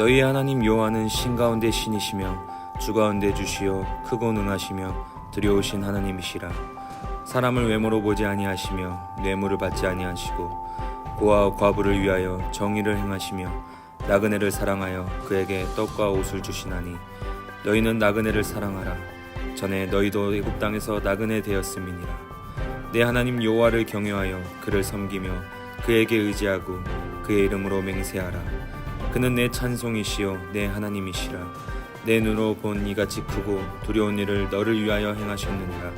너희 하나님 여호와는 신 가운데 신이시며 주 가운데 주시요 크고 능하시며 두려우신 하나님이시라. 사람을 외모로 보지 아니하시며 뇌물을 받지 아니하시고 고아와 과부를 위하여 정의를 행하시며 나그네를 사랑하여 그에게 떡과 옷을 주시나니 너희는 나그네를 사랑하라. 전에 너희도 애굽 땅에서 나그네 되었음이니라. 내 하나님 여호와를 경외하여 그를 섬기며 그에게 의지하고 그의 이름으로 맹세하라. 그는 내 찬송이시요 내 하나님이시라. 내 눈으로 본 이같이 크고 두려운 일을 너를 위하여 행하셨느니라.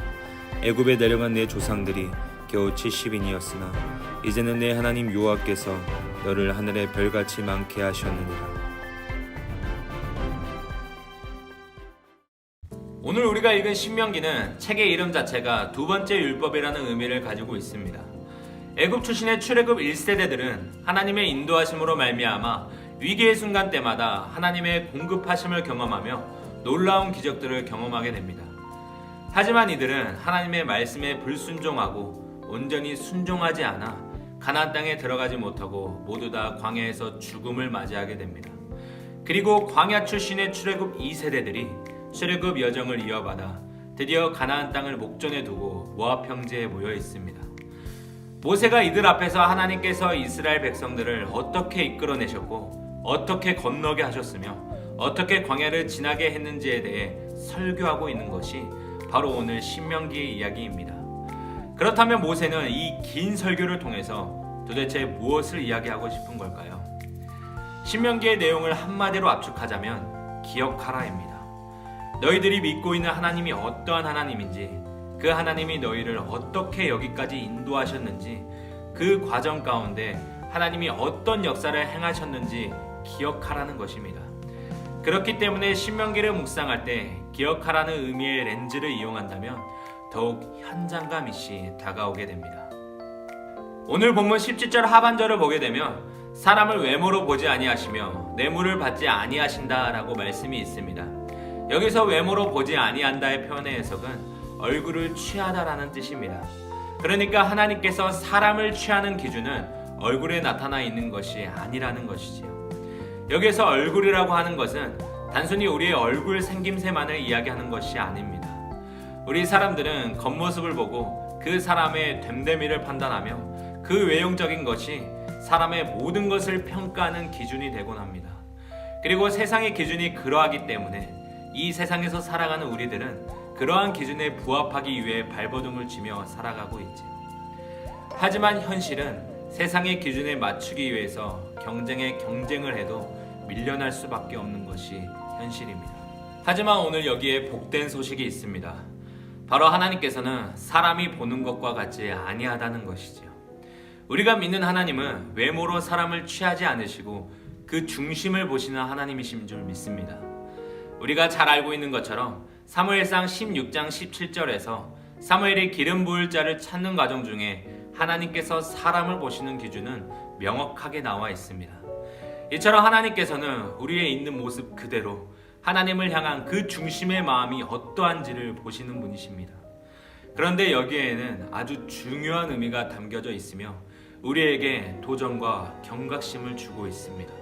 애굽에 내려간 내 조상들이 겨우 70인이었으나 이제는 내 하나님 여호와께서 너를 하늘의 별같이 많게 하셨느니라. 오늘 우리가 읽은 신명기는 책의 이름 자체가 두 번째 율법이라는 의미를 가지고 있습니다. 애굽 출신의 출애굽 1세대들은 하나님의 인도하심으로 말미암아 위기의 순간 때마다 하나님의 공급하심을 경험하며 놀라운 기적들을 경험하게 됩니다. 하지만 이들은 하나님의 말씀에 불순종하고 온전히 순종하지 않아 가나안 땅에 들어가지 못하고 모두 다 광야에서 죽음을 맞이하게 됩니다. 그리고 광야 출신의 출애굽 2세대들이 출애굽 여정을 이어받아 드디어 가나안 땅을 목전에 두고 모압 평지에 모여 있습니다. 모세가 이들 앞에서 하나님께서 이스라엘 백성들을 어떻게 이끌어내셨고 어떻게 건너게 하셨으며 어떻게 광야를 지나게 했는지에 대해 설교하고 있는 것이 바로 오늘 신명기의 이야기입니다. 그렇다면 모세는 이 긴 설교를 통해서 도대체 무엇을 이야기하고 싶은 걸까요? 신명기의 내용을 한마디로 압축하자면 기억하라입니다. 너희들이 믿고 있는 하나님이 어떠한 하나님인지, 그 하나님이 너희를 어떻게 여기까지 인도하셨는지, 그 과정 가운데 하나님이 어떤 역사를 행하셨는지 기억하라는 것입니다. 그렇기 때문에 신명기를 묵상할 때 기억하라는 의미의 렌즈를 이용한다면 더욱 현장감 있이 다가오게 됩니다. 오늘 본문 17절 하반절을 보게 되면 사람을 외모로 보지 아니하시며 뇌물을 받지 아니하신다라고 말씀이 있습니다. 여기서 외모로 보지 아니한다의 표현의 해석은 얼굴을 취하다라는 뜻입니다. 그러니까 하나님께서 사람을 취하는 기준은 얼굴에 나타나 있는 것이 아니라는 것이지요. 여기에서 얼굴이라고 하는 것은 단순히 우리의 얼굴 생김새만을 이야기하는 것이 아닙니다. 우리 사람들은 겉모습을 보고 그 사람의 됨됨이를 판단하며 그 외형적인 것이 사람의 모든 것을 평가하는 기준이 되곤 합니다. 그리고 세상의 기준이 그러하기 때문에 이 세상에서 살아가는 우리들은 그러한 기준에 부합하기 위해 발버둥을 치며 살아가고 있죠. 하지만 현실은 세상의 기준에 맞추기 위해서 경쟁을 해도 밀려날 수밖에 없는 것이 현실입니다. 하지만 오늘 여기에 복된 소식이 있습니다. 바로 하나님께서는 사람이 보는 것과 같지 아니하다는 것이죠. 우리가 믿는 하나님은 외모로 사람을 취하지 않으시고 그 중심을 보시는 하나님이신 줄 믿습니다. 우리가 잘 알고 있는 것처럼 사무엘상 16장 17절에서 사무엘이 기름 부을 자를 찾는 과정 중에 하나님께서 사람을 보시는 기준은 명확하게 나와 있습니다. 이처럼 하나님께서는 우리의 있는 모습 그대로 하나님을 향한 그 중심의 마음이 어떠한지를 보시는 분이십니다. 그런데 여기에는 아주 중요한 의미가 담겨져 있으며 우리에게 도전과 경각심을 주고 있습니다.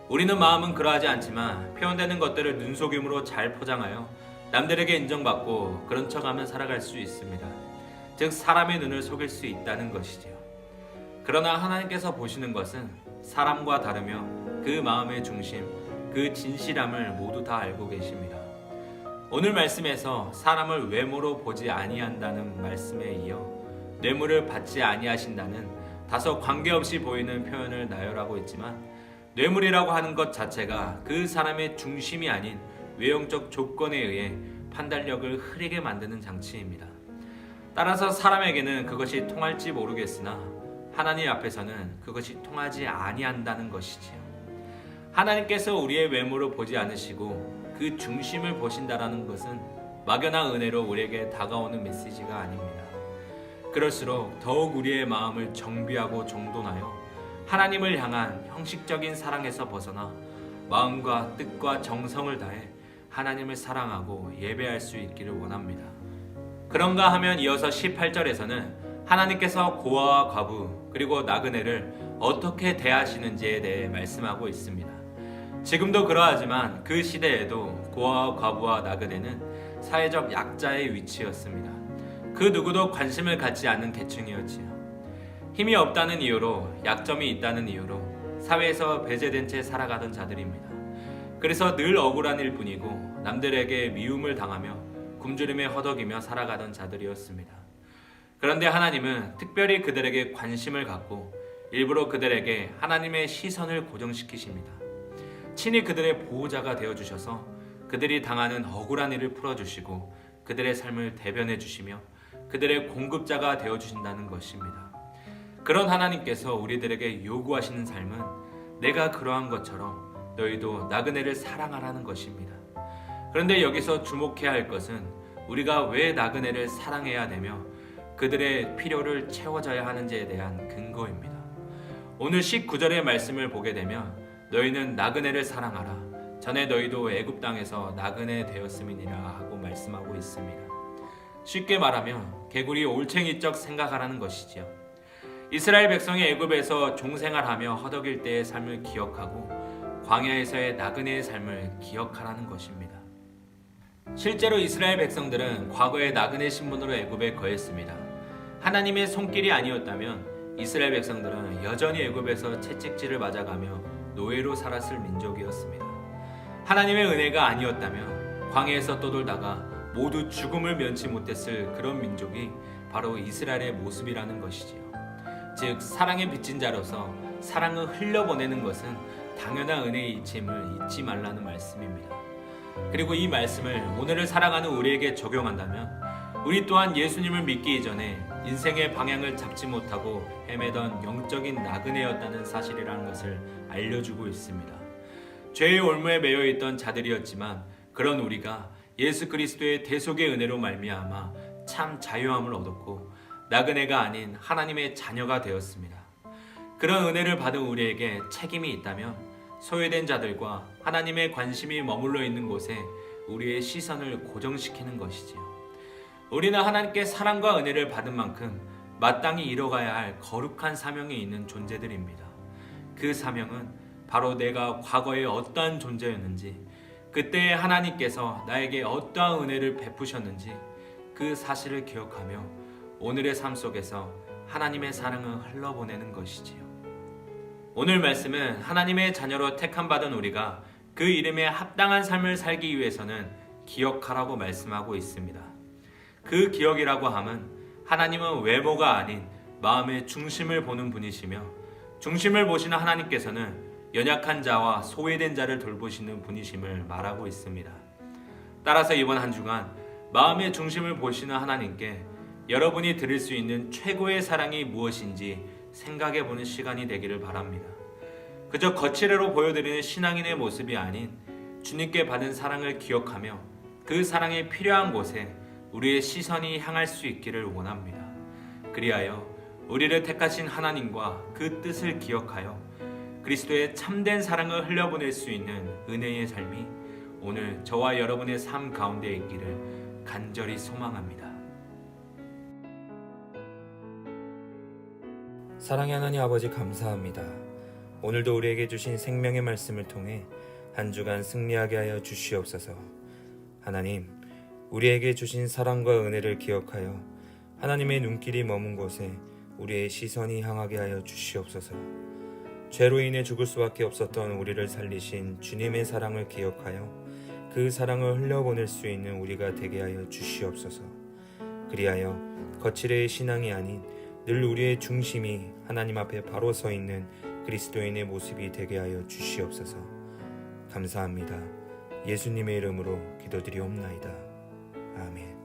우리는 마음은 그러하지 않지만 표현되는 것들을 눈속임으로 잘 포장하여 남들에게 인정받고 그런 척하며 살아갈 수 있습니다. 즉 사람의 눈을 속일 수 있다는 것이지요. 그러나 하나님께서 보시는 것은 사람과 다르며 그 마음의 중심, 그 진실함을 모두 다 알고 계십니다. 오늘 말씀에서 사람을 외모로 보지 아니한다는 말씀에 이어 뇌물을 받지 아니하신다는 다소 관계없이 보이는 표현을 나열하고 있지만 뇌물이라고 하는 것 자체가 그 사람의 중심이 아닌 외형적 조건에 의해 판단력을 흐리게 만드는 장치입니다. 따라서 사람에게는 그것이 통할지 모르겠으나 하나님 앞에서는 그것이 통하지 아니한다는 것이지요. 하나님께서 우리의 외모를 보지 않으시고 그 중심을 보신다라는 것은 막연한 은혜로 우리에게 다가오는 메시지가 아닙니다. 그럴수록 더욱 우리의 마음을 정비하고 정돈하여 하나님을 향한 형식적인 사랑에서 벗어나 마음과 뜻과 정성을 다해 하나님을 사랑하고 예배할 수 있기를 원합니다. 그런가 하면 이어서 18절에서는 하나님께서 고아와 과부 그리고 나그네를 어떻게 대하시는지에 대해 말씀하고 있습니다. 지금도 그러하지만 그 시대에도 고아와 과부와 나그네는 사회적 약자의 위치였습니다. 그 누구도 관심을 갖지 않는 계층이었지요. 힘이 없다는 이유로, 약점이 있다는 이유로 사회에서 배제된 채 살아가던 자들입니다. 그래서 늘 억울한 일뿐이고 남들에게 미움을 당하며 굶주림에 허덕이며 살아가던 자들이었습니다. 그런데 하나님은 특별히 그들에게 관심을 갖고 일부러 그들에게 하나님의 시선을 고정시키십니다. 친히 그들의 보호자가 되어주셔서 그들이 당하는 억울한 일을 풀어주시고 그들의 삶을 대변해 주시며 그들의 공급자가 되어주신다는 것입니다. 그런 하나님께서 우리들에게 요구하시는 삶은 내가 그러한 것처럼 너희도 나그네를 사랑하라는 것입니다. 그런데 여기서 주목해야 할 것은 우리가 왜 나그네를 사랑해야 되며 그들의 필요를 채워져야 하는지에 대한 근거입니다. 오늘 19절의 말씀을 보게 되면 너희는 나그네를 사랑하라. 전에 너희도 애굽 땅에서 나그네 되었음이니라 하고 말씀하고 있습니다. 쉽게 말하면 개구리 올챙이적 생각하라는 것이지요. 이스라엘 백성이 애굽에서 종생활하며 허덕일 때의 삶을 기억하고 광야에서의 나그네의 삶을 기억하라는 것입니다. 실제로 이스라엘 백성들은 과거에 나그네 신분으로 애굽에 거했습니다. 하나님의 손길이 아니었다면 이스라엘 백성들은 여전히 애굽에서 채찍질을 맞아가며 노예로 살았을 민족이었습니다. 하나님의 은혜가 아니었다면 광야에서 떠돌다가 모두 죽음을 면치 못했을 그런 민족이 바로 이스라엘의 모습이라는 것이지요. 즉 사랑의 빚진 자로서 사랑을 흘려보내는 것은 당연한 은혜의 이침을 잊지 말라는 말씀입니다. 그리고 이 말씀을 오늘을 살아가는 우리에게 적용한다면 우리 또한 예수님을 믿기 이전에 인생의 방향을 잡지 못하고 헤매던 영적인 나그네였다는 사실이라는 것을 알려주고 있습니다. 죄의 올무에 매여 있던 자들이었지만 그런 우리가 예수 그리스도의 대속의 은혜로 말미암아 참 자유함을 얻었고 나그네가 아닌 하나님의 자녀가 되었습니다. 그런 은혜를 받은 우리에게 책임이 있다면 소외된 자들과 하나님의 관심이 머물러 있는 곳에 우리의 시선을 고정시키는 것이지요. 우리는 하나님께 사랑과 은혜를 받은 만큼 마땅히 이뤄가야 할 거룩한 사명이 있는 존재들입니다. 그 사명은 바로 내가 과거에 어떠한 존재였는지, 그때 하나님께서 나에게 어떠한 은혜를 베푸셨는지 그 사실을 기억하며 오늘의 삶 속에서 하나님의 사랑을 흘러보내는 것이지요. 오늘 말씀은 하나님의 자녀로 택함받은 우리가 그 이름에 합당한 삶을 살기 위해서는 기억하라고 말씀하고 있습니다. 그 기억이라고 함은 하나님은 외모가 아닌 마음의 중심을 보는 분이시며 중심을 보시는 하나님께서는 연약한 자와 소외된 자를 돌보시는 분이심을 말하고 있습니다. 따라서 이번 한 주간 마음의 중심을 보시는 하나님께 여러분이 드릴 수 있는 최고의 사랑이 무엇인지 생각해보는 시간이 되기를 바랍니다. 그저 거칠애로 보여드리는 신앙인의 모습이 아닌 주님께 받은 사랑을 기억하며 그 사랑이 필요한 곳에 우리의 시선이 향할 수 있기를 원합니다. 그리하여 우리를 택하신 하나님과 그 뜻을 기억하여 그리스도의 참된 사랑을 흘려보낼 수 있는 은혜의 삶이 오늘 저와 여러분의 삶 가운데 있기를 간절히 소망합니다. 사랑의 하나님 아버지 감사합니다. 오늘도 우리에게 주신 생명의 말씀을 통해 한 주간 승리하게 하여 주시옵소서. 하나님, 우리에게 주신 사랑과 은혜를 기억하여 하나님의 눈길이 머문 곳에 우리의 시선이 향하게 하여 주시옵소서. 죄로 인해 죽을 수밖에 없었던 우리를 살리신 주님의 사랑을 기억하여 그 사랑을 흘려보낼 수 있는 우리가 되게 하여 주시옵소서. 그리하여 거칠애의 신앙이 아닌 늘 우리의 중심이 하나님 앞에 바로 서 있는 그리스도인의 모습이 되게 하여 주시옵소서. 감사합니다. 예수님의 이름으로 기도드리옵나이다. 아멘.